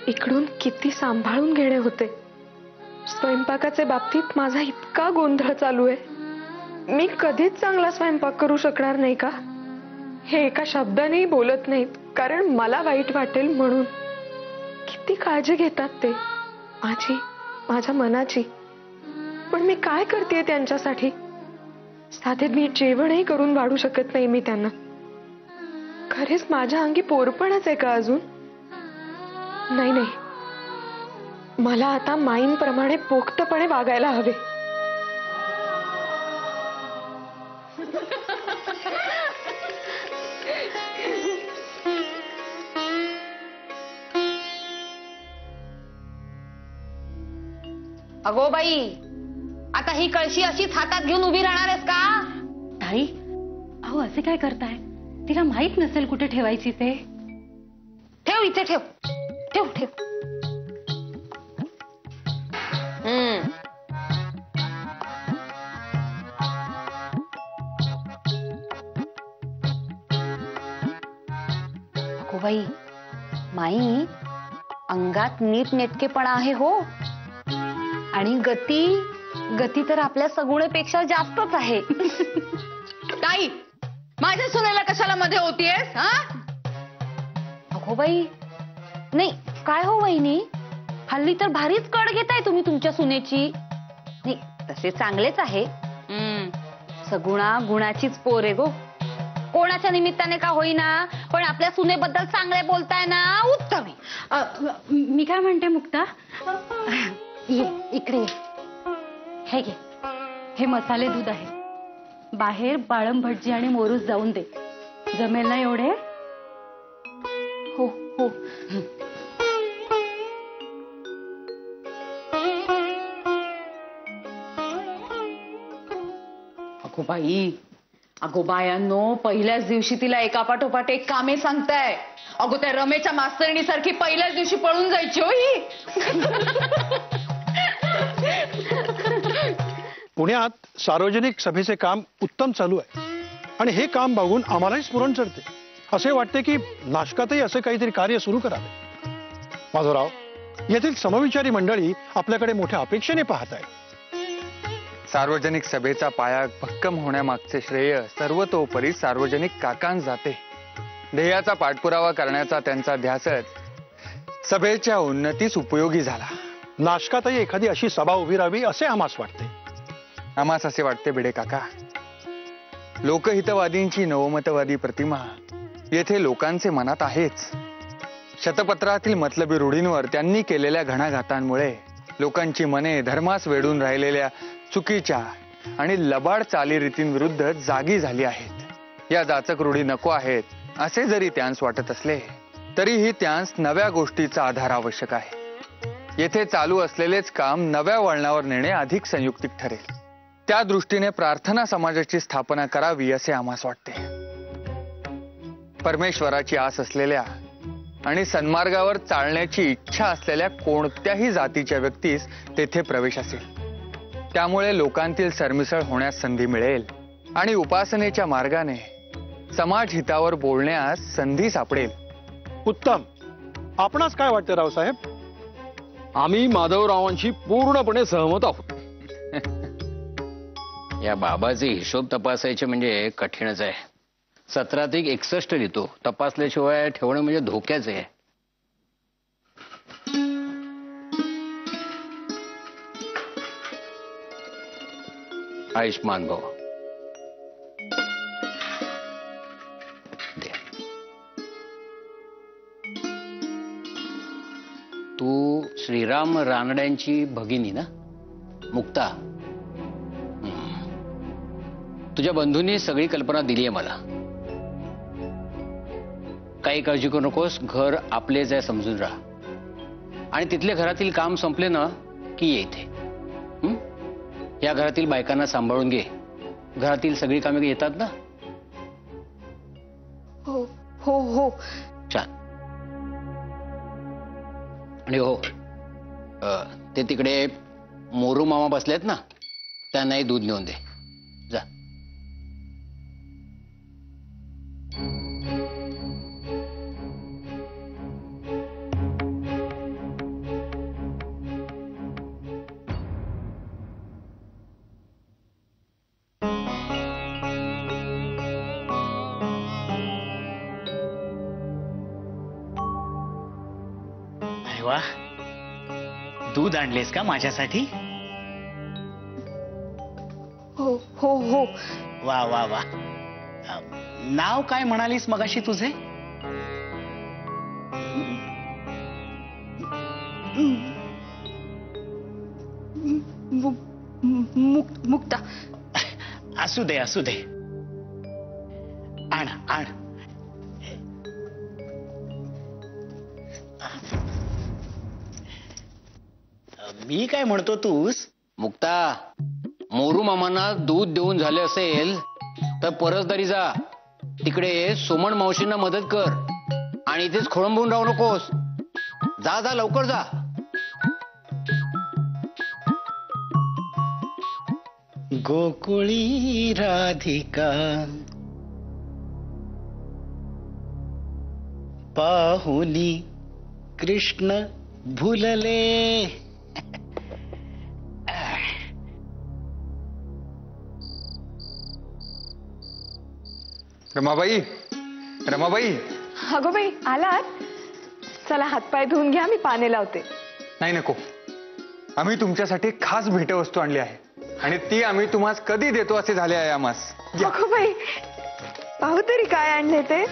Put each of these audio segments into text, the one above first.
इकडून किती सांभाळून घेणे होते. स्वयंपाकाचे बाबतीत माझा इतका गोंधळ चालू आहे. मी कधीच चांगला स्वयंपाक करू शकणार नाही का? हे एका शब्दानेही बोलत नाहीत, कारण मला वाईट वाटेल म्हणून. किती काळजी घेतात ते माझी, माझ्या मनाची. पण मी काय करते त्यांच्यासाठी? साधे मी जेवणही करून वाढू शकत नाही मी त्यांना. खरेच माझ्या अंगी पोरपणच आहे का अजून? नाही नाही, मला आता माईंप्रमाणे पोख्तपणे वागायला हवे. अगो बाई, आता ही कळशी अशीच हातात घेऊन उभी राहणार आहेस का? ताई, अहो असे काय करताय? तिला माहित नसेल कुठे ठेवायची ते. ठेव इथे, ठेव ठेव ठेव. अगो बाई, माई अंगात नीट नेटकेपणा आहे हो. आणि गती तर आपल्या सगुणेपेक्षा जास्तच आहे. ताई, माझ्या सुनेला कशाला मध्ये होतीयस? अगो बाई, नाही काय हो वहिनी, हल्ली तर भारीच कड घेताय तुम्ही तुमच्या सुनेची. नाही तसे चांगलेच आहे. सगुणा गुणाचीच पोर आहे गो. कोणाच्या निमित्ताने का होईना, पण आपल्या सुनेबद्दल चांगले बोलताय ना, उत्तम आहे. मी काय म्हणते मुक्ता, ये इकडे ये. हे घे, हे मसाले दूध आहे. बाहेर बाळम भटजी आणि मोरूस जाऊन दे. जमेल ना एवढे? हो हो. अगो बाई, अगो बायांनो, पहिल्याच दिवशी तिला एकापाठोपाठ एक कामे सांगताय. अगो त्या रमेच्या मास्तरणीसारखी पहिल्याच दिवशी पळून जायची हो ही. पुण्यात सार्वजनिक सभेचे काम उत्तम चालू आहे आणि हे काम बघून आम्हालाही स्फुरण चढते. असे वाटते की नाशकातही असे काहीतरी कार्य सुरू करावे. माधवराव, येथील समविचारी मंडळी आपल्याकडे मोठ्या अपेक्षेने पाहत आहे. सार्वजनिक सभेचा पाया भक्कम होण्यामागचे श्रेय सर्वतोपरी सार्वजनिक काकांस जाते. ध्येयाचा पाठपुरावा करण्याचा त्यांचा ध्यासच सभेच्या उन्नतीस उपयोगी झाला. नाशकातही एखादी अशी सभा उभी राहावी असे आम्हास वाटते. आम्हास असे वाटते भिडे काका. लोकहितवादींची नवमतवादी प्रतिमा येथे लोकांचे मनात आहेच. शतपत्रातील मतलबी रूढींवर त्यांनी केलेल्या घणाघातांमुळे लोकांची मने धर्मास वेढून राहिलेल्या चुकीच्या आणि लबाड चालीरीतींविरुद्ध जागी झाली आहेत. या जाचक रूढी नको आहेत असे जरी त्यांस वाटत असले तरीही त्यांस नव्या गोष्टीचा आधार आवश्यक आहे. येथे चालू असलेलेच काम नव्या वळणावर नेणे अधिक संयुक्तिक ठरेल. त्या दृष्टीने प्रार्थना समाजाची स्थापना करावी असे आम्हास वाटते. परमेश्वराची आस असलेल्या आणि सन्मार्गावर चालण्याची इच्छा असलेल्या कोणत्याही जातीच्या व्यक्तीस तेथे प्रवेश असेल. त्यामुळे लोकांतील सरमिसळ होण्यास संधी मिळेल आणि उपासनेच्या मार्गाने समाज हितावर बोलण्यास संधी सापडेल. उत्तम. आपणास काय वाटते रावसाहेब? आम्ही माधवरावांशी पूर्णपणे सहमत आहोत. या बाबाचे हिशोब तपासायचे म्हणजे कठीणच आहे. 17-61 लिहितो. तपासल्याशिवाय ठेवणं म्हणजे धोक्याच आहे. आयुष्मान भाऊ दे. तू श्रीराम रानड्यांची भगिनी ना, मुक्ता? तुझ्या बंधूंनी सगळी कल्पना दिली आहे मला. काही काळजी करू नकोस. घर आपलेच आहे समजून राहा. आणि तिथले घरातील काम संपले ना की ये इथे. या घरातील बायकांना सांभाळून घे. घरातील सगळी कामे येतात ना? हो हो हो. छान. आणि हो, ते तिकडे मोरू मामा बसलेत ना, त्यांनाही दूध नेऊन दे जा. वा, दूध आणलेस का माझ्यासाठी? हो हो हो. वा वा वा. नाव काय म्हणालीस मगाशी तुझे? मुक्ता. असू दे असू दे. आण आण. मी काय म्हणतो तूस? मुक्ता, मोरू मामांना दूध देऊन झाले असेल तर परसदारी जा. तिकडे सोमण मावशींना मदत कर आणि इथेच खोळंबून राहू नकोस. जा जा, लवकर जा. गोकुळी राधिका पाहुनी कृष्ण भुलले. रमाबाई, रमाबाई. अगो बाई, आलात? चला हातपाय धुवून घ्या, मी पाणी लावते. नाही नको, आम्ही तुमच्यासाठी खास भेटवस्तू आणली आहे आणि ती आम्ही तुम्हाला कधी देतो असे झाले आहे आम्हास. या. अगो बाई, पाहू तरी काय आणले ते.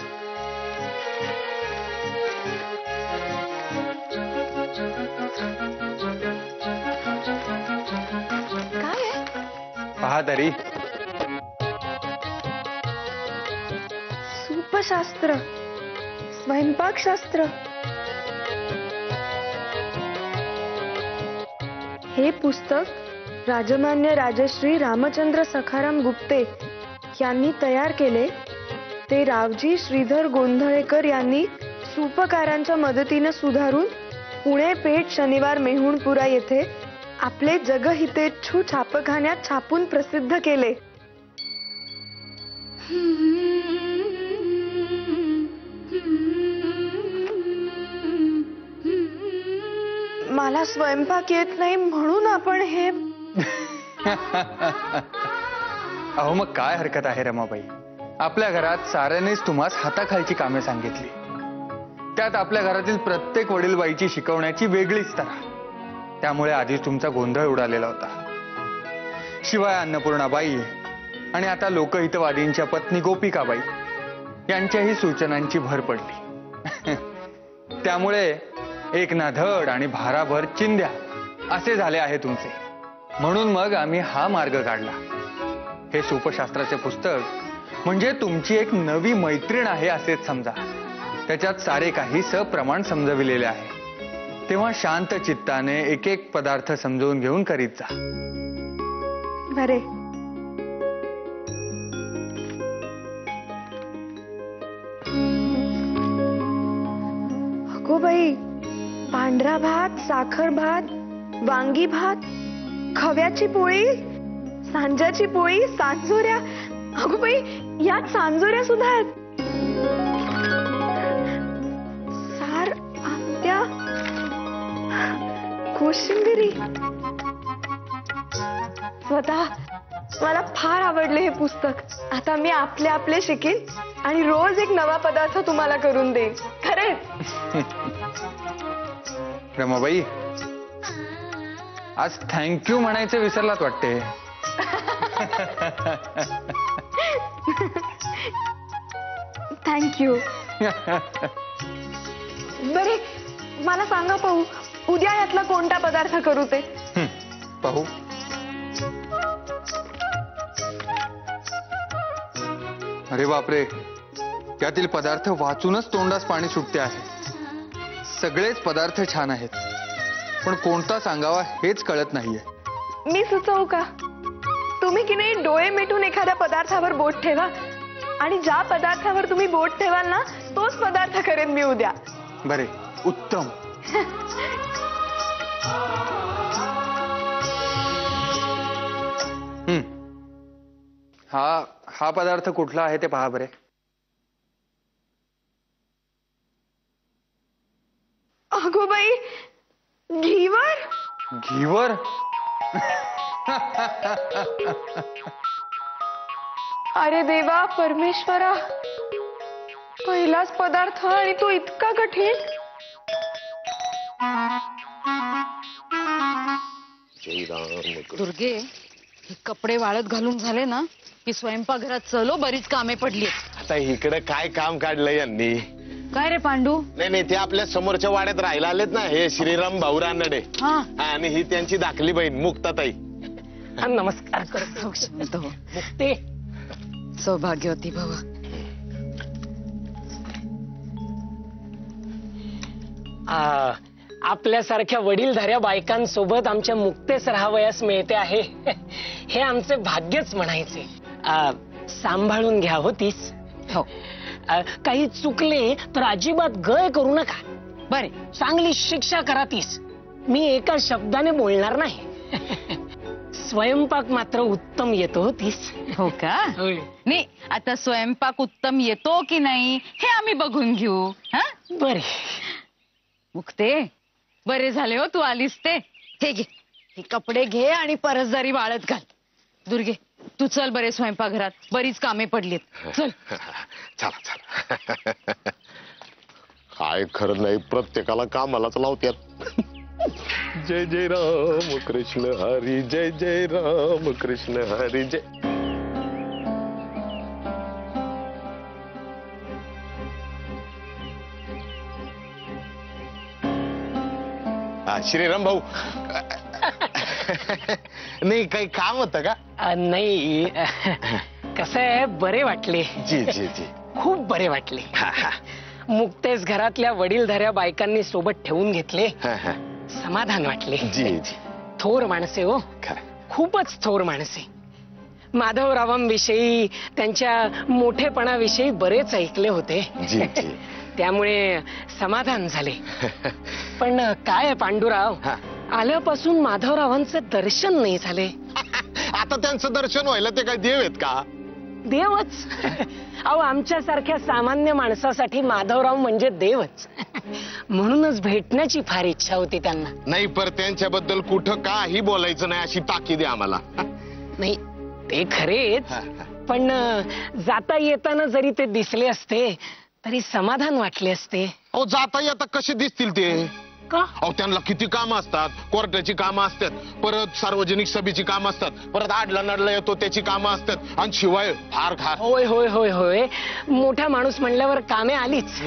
काय आहे? पहा तरी. सूपशास्त्र, स्वयंपाकशास्त्र. हे पुस्तक राजमान्य राजश्री रामचंद्र सखाराम गुप्ते यांनी तयार केले. ते रावजी श्रीधर गोंधळेकर यांनी सूपकारांच्या मदतीने सुधारून पुणे पेठ शनिवार मेहुणपुरा येथे आपले जगहितेच्छू छापखान्यात छापून प्रसिद्ध केले. मला स्वयंपाक येत नाही म्हणून आपण हे. अहो मग काय हरकत आहे रमाबाई. आपल्या घरात साऱ्यानेच तुम्हाला हाताखालची कामे सांगितली. त्यात आपल्या घरातील प्रत्येक वडीलबाईची शिकवण्याची वेगळीच तऱ्हा. त्यामुळे आधीच तुमचा गोंधळ उडालेला होता. शिवाय अन्नपूर्णाबाई आणि आता लोकहितवादींच्या पत्नी गोपिकाबाई यांच्याही सूचनांची भर पडली. त्यामुळे एक ना धड आणि भाराभर चिंध्या असे झाले आहे तुमचे. म्हणून मग आम्ही हा मार्ग काढला. हे सूपशास्त्राचे पुस्तक म्हणजे तुमची एक नवी मैत्रीण आहे असेच समजा. त्याच्यात सारे काही सप्रमाण समजविलेले आहे. तेव्हा शांत चित्ताने एक एक पदार्थ समजून घेऊन करीत जा. बरे. अगो बाई, पांढरा भात, साखर भात, वांगी भात, खव्याची पोळी, सांज्याची पोळी, सांजोऱ्या. अगो बाई, यात सांजोऱ्या सुद्धा आहेत. सार, आंब्या, कोशिंबिरी. स्वतः मला फार आवडले हे पुस्तक. आता मी आपले आपले शिकेन आणि रोज एक नवा पदार्थ तुम्हाला करून देईन. खरेच. रमाबाई, आज थँक्यू म्हणायचं विसरलात वाटते. थँक्यू. बरे, मला सांगा पाहू, उद्या यातला कोणता पदार्थ करू ते. पाहू. अरे बापरे, यातील पदार्थ वाचूनच तोंडास पाणी सुटते आहे. सगळेच पदार्थ छान आहेत, पण कोणता सांगावा हेच कळत नाहीये. मी सुचवू का? तुम्ही की नाही डोळे मिटून एखाद्या पदार्थावर बोट ठेवा आणि ज्या पदार्थावर तुम्ही बोट ठेवाल ना तोच पदार्थ करेन मी उद्या. बरे, उत्तम. हा पदार्थ कुठला आहे ते पहा बरे. अगो बाई, घीवर. घीवर? अरे देवा परमेश्वरा, पहिलाच पदार्थ आणि तो इतका कठीण. दुर्गे, हे कपडे वाळत घालून झाले ना की स्वयंपाकघरात चलो, बरीच कामे पडली. आता इकडे काय काम काढलंय यांनी? काय रे पांडू? नाही ते आपल्या समोरच्या वाड्यात राहायला आलेत ना, हे श्रीराम भाऊ रानडे. हा, आणि ही त्यांची धाकली बहीण मुक्ताताई. नमस्कार करतो. मुक्ते, सौभाग्यवती भव. आपल्यासारख्या वडीलधाऱ्या बायकांसोबत आमच्या मुक्तेस राहावयास मिळते आहे, हे आमचे भाग्यच म्हणायचे. सांभाळून घ्या होतीस. हो, काही चुकले तर अजिबात गय करू नका. बरे, चांगली शिक्षा करातीस. मी एका शब्दाने बोलणार नाही. स्वयंपाक मात्र उत्तम येतो होतीस. हो का? नाही, आता स्वयंपाक उत्तम येतो की नाही हे आम्ही बघून घेऊ. हा, बरे. मुक्ते, बरे झाले हो तू आलीस ते. हे घे, हे कपडे घे आणि परसदारी वाळत घाल. दुर्गे, तू चल बरे स्वयंपाकघरात, बरीच कामे पडलीत. चल. चला चला. काय खरं नाही, प्रत्येकाला कामालाच लावत्यात. जय जय राम कृष्ण हरी, जय जय राम कृष्ण हरी, जय. श्रीराम भाऊ, नाही काही काम होतं का? नाही, कसं आहे, बरे वाटले. जी जी जी, खूप बरे वाटले. मुक्तेस घरातल्या वडीलधाऱ्या बायकांनी सोबत ठेवून घेतले. समाधान वाटले. जी जी, थोर माणसे हो, खूपच थोर माणसे. माधवरावांविषयी, त्यांच्या मोठेपणाविषयी बरेच ऐकले होते. जी जी. त्यामुळे समाधान झाले. पण काय पांडुराव, आल्यापासून माधवरावांचे दर्शन नाही झाले. आता त्यांचं दर्शन व्हायला ते काय देव आहेत का? देवच. अहो, आमच्यासारख्या सामान्य माणसासाठी माधवराव म्हणजे देवच. म्हणूनच भेटण्याची फार इच्छा होती त्यांना. नाही, पर त्यांच्याबद्दल कुठं काही बोलायचं नाही अशी ताकीद आहे आम्हाला. नाही, ते खरेच. पण जाता येताना जरी ते दिसले असते तरी समाधान वाटले असते. अहो, जाता येता कसे दिसतील ते? का? अहो, त्यांना किती कामं असतात. कोर्टाची कामं असतात, परत सार्वजनिक सभेची कामं असतात, परत आडला नडला येतो त्याची कामं असतात, आणि शिवाय फार खार. होय होय होय होय, मोठा माणूस म्हणल्यावर कामे आलीच.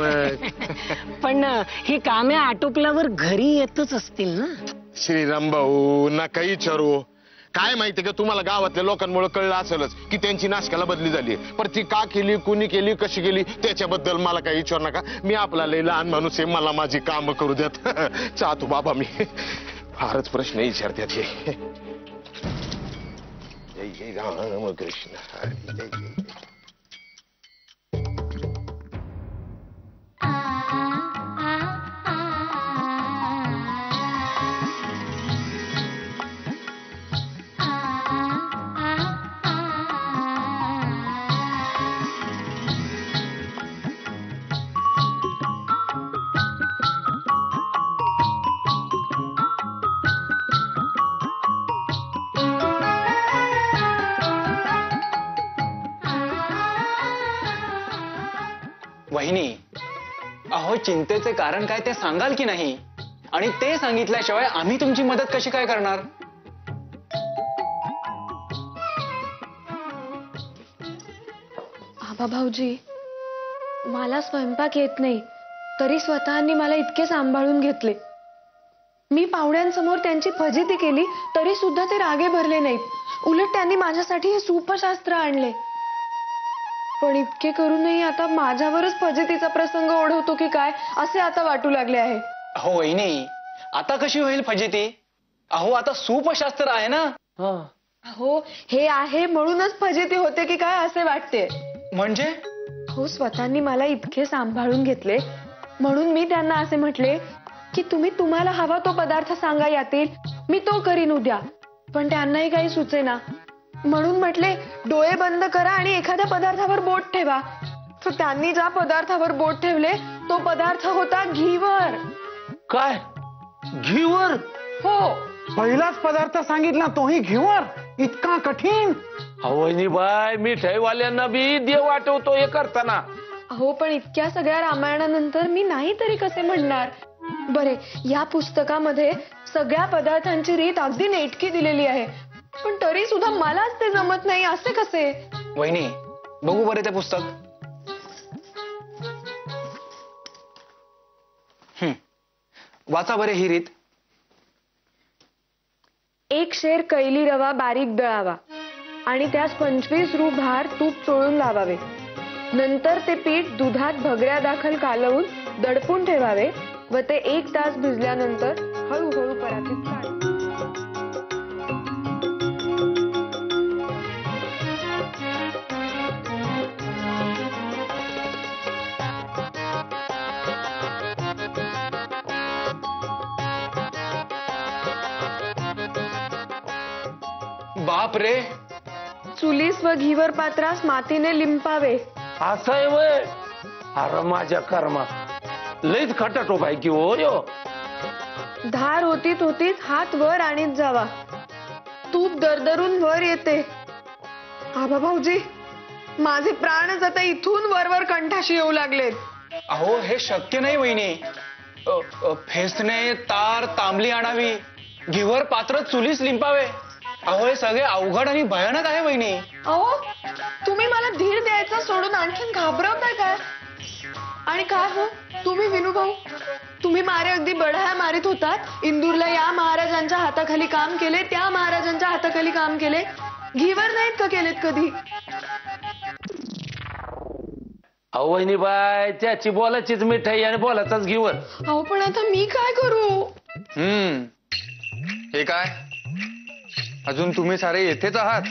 पण ही कामे आटोपल्यावर घरी येतच असतील ना? श्रीराम भाऊ, नका विचारू. काय माहितीये का तुम्हाला, गावातल्या लोकांमुळे कळलं असेलच की त्यांची नाशकाला बदली झाली. पण ती का केली, कुणी केली, कशी केली, त्याच्याबद्दल मला काही विचारू नका. मी आपला लय लहान माणूस आहे, मला माझी कामं करू द्यात. चाहतो बाबा, मी फारच प्रश्न विचारतात हे. जय जय राम कृष्ण हरी, जय जय. वहिनी, अहो, चिंतेचे कारण काय ते सांगाल की नाही? आणि ते सांगितल्याशिवाय आम्ही तुमची मदत कशी काय करणार? आबा भाऊजी, मला स्वयंपाक येत नाही, तरी स्वतःनी मला इतके सांभाळून घेतले. मी पाहुण्यांसमोर त्यांची फजिती केली तरी सुद्धा ते रागे भरले नाहीत. उलट त्यांनी माझ्यासाठी हे सूपशास्त्र आणले. पण इतके करूनही आता माझ्यावरच फजितीचा प्रसंग ओढवतो की काय असे आता वाटू लागले आहे. अहो वहिनी, आता कशी होईल फजिती? अहो, आता सूपशास्त्र आहे ना. हो, हे आहे म्हणूनच फजिती होते की काय असे वाटते. म्हणजे? हो, स्वतःनी मला इतके सांभाळून घेतले म्हणून मी त्यांना असे म्हटले की तुम्हाला हवा तो पदार्थ सांगा यातील, मी तो करीन उद्या. पण त्यांनाही काही सुचेना. म्हणून म्हटले, डोळे बंद करा आणि एखाद्या पदार्थावर बोट ठेवा. तर त्यांनी ज्या पदार्थावर बोट ठेवले तो पदार्थ होता घीवर. काय? घीवर? हो. पहिलाच पदार्थ सांगितला तोही घीवर? इतका कठीण? वहिनी बाय, मिठाईवाल्यांना बी देव वाटवतो हे करताना. अहो, पण इतक्या सगळ्या रामायणानंतर मी नाही तरी कसे म्हणणार. बरे, या पुस्तकामध्ये सगळ्या पदार्थांची रीत अगदी नेटकी दिलेली आहे, पण तरी सुद्धा मलाच ते जमत नाही. असे कसे? वहिनी, बघू बरे ते पुस्तक. वाचा बरे ही रीत. 1 शेर कैली रवा बारीक दळावा आणि त्यास 25 रू भार तूप चोळून लावावे. नंतर ते पीठ दुधात भगऱ्या दाखल कालवून दडपून ठेवावे व ते 1 तास भिजल्यानंतर हळूहळू परातीत काढावे. बाप रे. चुलीस व घीवर पात्रास मातीने लिंपावे. असं आहे वय. अरे माझ्या कर्मा, लईच खटाटोप आहे की हो यो. धार होतीत होतीच हात वर आणीत जावा. तूप दरदरून वर येते. आबा भाऊजी, माझे प्राणच आता इथून वरवर कंठाशी येऊ लागलेत. अहो, हे शक्य नाही वहिनी. फेसने तार तांबली आणावी, घीवर पात्र चुलीस लिंपावे. अहो, हे सगळे अवघड आणि भयानक आहे वहिनी. अहो, तुम्ही मला धीर द्यायचा सोडून आणखीन घाबरवताय काय? आणि काय हो तुम्ही विनू भाऊ, तुम्ही मारे अगदी बढाया मारित होतात. इंदूरला या महाराजांच्या हाताखाली काम केले, त्या महाराजांच्या हाताखाली काम केले, घीवर नाहीत का केलेत कधी? अहो वहिनीबाई, त्याची बोलाचीच मिठाई आणि बोलाचाच घीवर. अहो, पण आता मी काय करू? हे काय, अजून तुम्ही सारे येथेच आहात?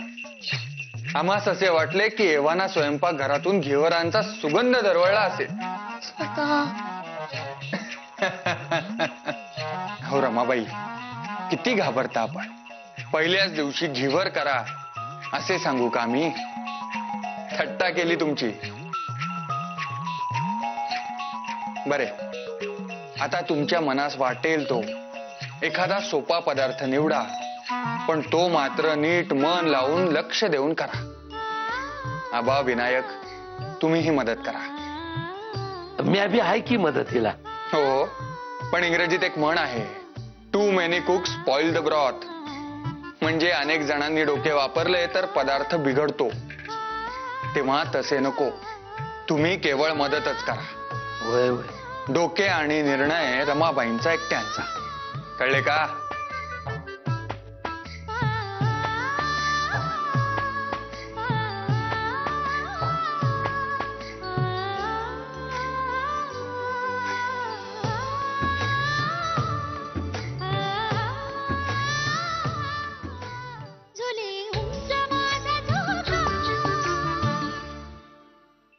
आम्हास असे वाटले की एव्हाना स्वयंपाक घरातून घेवरांचा सुगंध दरवळला असेल. हो रमाबाई, किती घाबरता आपण. पहिल्याच दिवशी घेवर करा असे सांगू का मी? थट्टा केली तुमची. बरे, आता तुमच्या मनास वाटेल तो एखादा सोपा पदार्थ निवडा, पण तो मात्र नीट मन लावून लक्ष देऊन करा. आबा विनायक, तुम्हीही मदत करा. मी बी आहे की मदतीला. हो, पण इंग्रजीत एक म्हण आहे, too many cooks spoil the broth. म्हणजे अनेक जणांनी डोके वापरले तर पदार्थ बिघडतो. तेव्हा तसे नको, तुम्ही केवळ मदतच करा. होय होय. डोके आणि निर्णय रमाबाईंचा एकट्यांचा. कळले का?